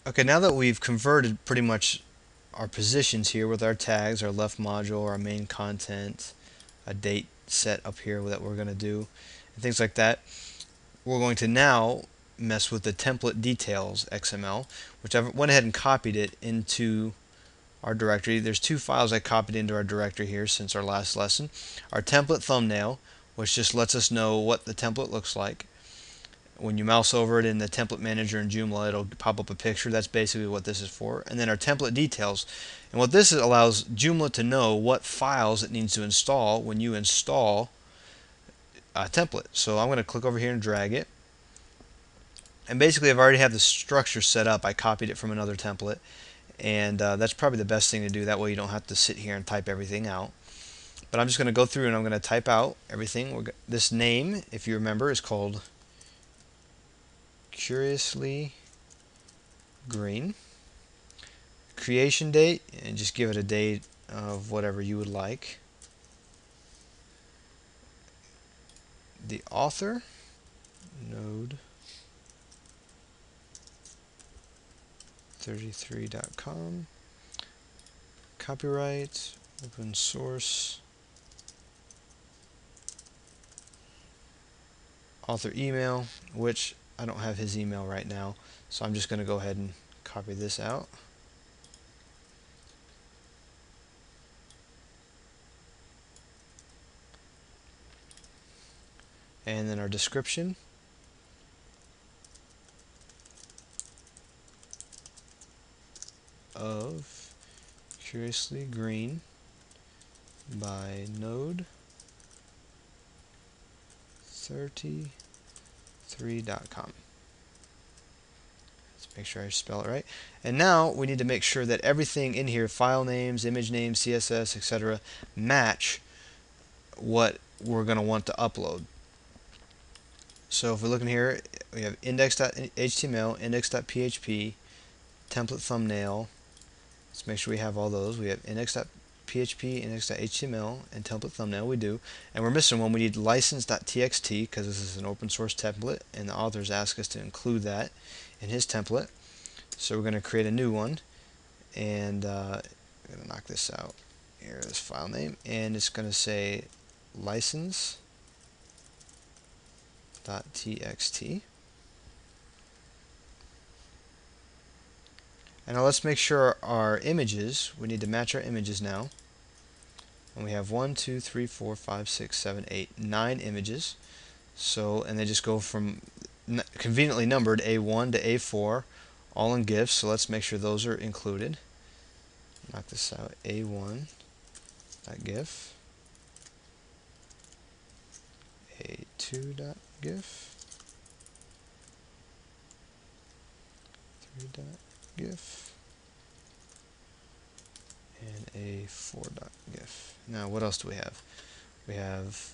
Okay, now that we've converted pretty much our positions here with our tags, our left module, our main content, a date set up here that we're going to do, and things like that, we're going to now mess with the template details XML, which I went ahead and copied it into our directory. There's two files I copied into our directory here since our last lesson. Our template thumbnail, which just lets us know what the template looks like. When you mouse over it in the template manager in Joomla, it'll pop up a picture. That's basically what this is for. And then our template details. And what this allows Joomla to know what files it needs to install when you install a template. So I'm going to click over here and drag it. And basically I've already have the structure set up. I copied it from another template. And that's probably the best thing to do. That way you don't have to sit here and type everything out. But I'm just going to go through and I'm going to type out everything. This name, if you remember, is called Curiously Green. Creation date, and just give it a date of whatever you would like. The author, node 33.com. Copyright, open source. Author email, which I don't have his email right now, so I'm just going to go ahead and copy this out. And then our description. Of Curiously Green by Node 33.com. Let's make sure I spell it right. And now we need to make sure that everything in here, file names, image names, CSS, etc., match what we're going to want to upload. So if we look in here, we have index.html, index.php, template thumbnail. Let's make sure we have all those. We have index.php, index.html, and template thumbnail. We do. And we're missing one. We need license.txt because this is an open source template, and the authors ask us to include that in his template. So we're going to create a new one, and I'm going to knock this out. Here, this file name, and it's going to say license.txt. And now let's make sure our images, we need to match our images now. And we have 1, 2, 3, 4, 5, 6, 7, 8, 9 images. So, and they just go from conveniently numbered A1 to A4, all in GIFs. So let's make sure those are included. Knock this out. A1.gif, A2.gif, 3.gif, and A4.gif. Now, what else do we have? We have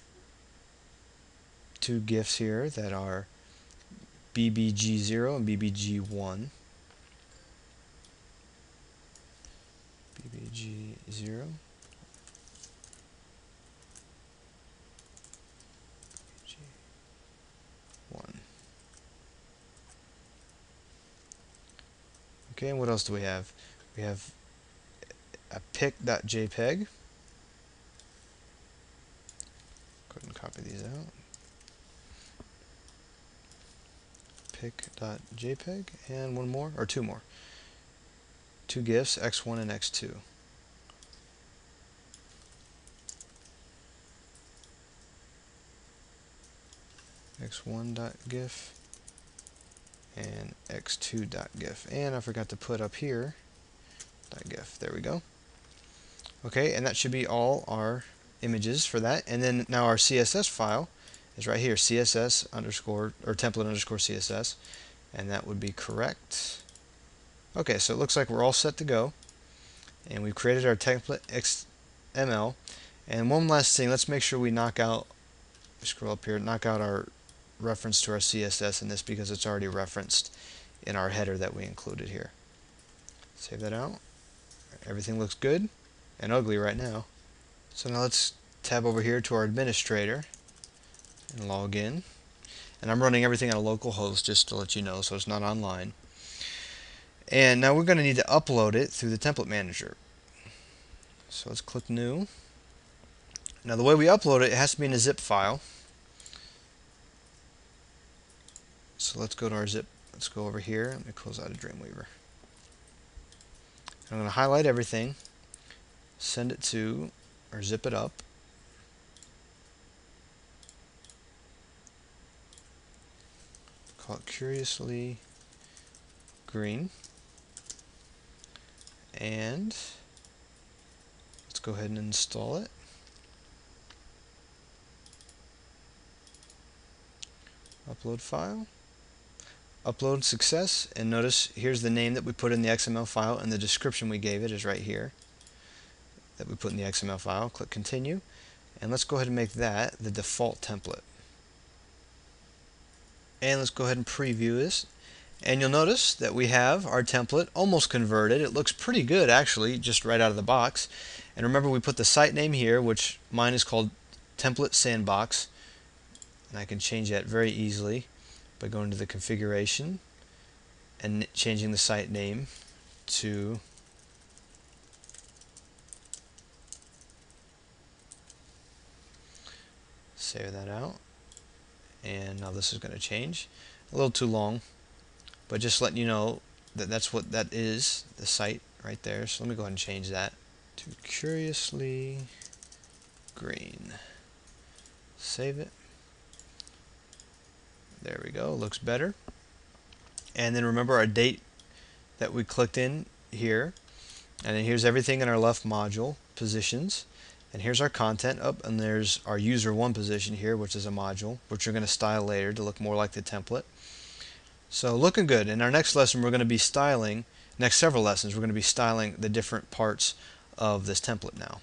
two GIFs here that are BBG0 and BBG1. BBG0, BBG1. Okay, and what else do we have? We have a pic.jpg. Go ahead and copy these out. Pic.jpg, and one more, or two more. Two GIFs, X1 and X2. X1.gif and X2.gif. And I forgot to put up here .gif. There we go. Okay, and that should be all our images for that. And then now our CSS file is right here, CSS underscore or template underscore CSS, and that would be correct. Okay, so it looks like we're all set to go, and we've created our template XML. And one last thing, let's make sure we knock out, scroll up here, knock out our reference to our CSS in this because it's already referenced in our header that we included here. Save that out. Everything looks good and ugly right now. So now let's tab over here to our administrator and log in. And I'm running everything on a local host just to let you know, so it's not online. And now we're going to need to upload it through the template manager. So let's click new. Now the way we upload it, it has to be in a zip file. So let's go to our zip. Let's go over here. Let me close out of Dreamweaver. I'm going to highlight everything, send it to, or zip it up. Call it Curiously Green. And let's go ahead and install it. Upload file. Upload success, and notice here's the name that we put in the XML file, and the description we gave it is right here that we put in the XML file. Click continue, and let's go ahead and make that the default template. And let's go ahead and preview this, and you'll notice that we have our template almost converted. It looks pretty good actually, just right out of the box. And remember, we put the site name here, which mine is called Template Sandbox, and I can change that very easily by going to the configuration and changing the site name to save that out. And now this is going to change. A little too long, but just letting you know that that's what that is, the site right there. So let me go ahead and change that to Curiously Green. Save it. There we go, looks better. And then remember our date that we clicked in here, and then here's everything in our left module, positions, and here's our content up, and there's our user one position here, which is a module, which we're going to style later to look more like the template. So looking good. In our next lesson, we're going to be styling, next several lessons, we're going to be styling the different parts of this template now.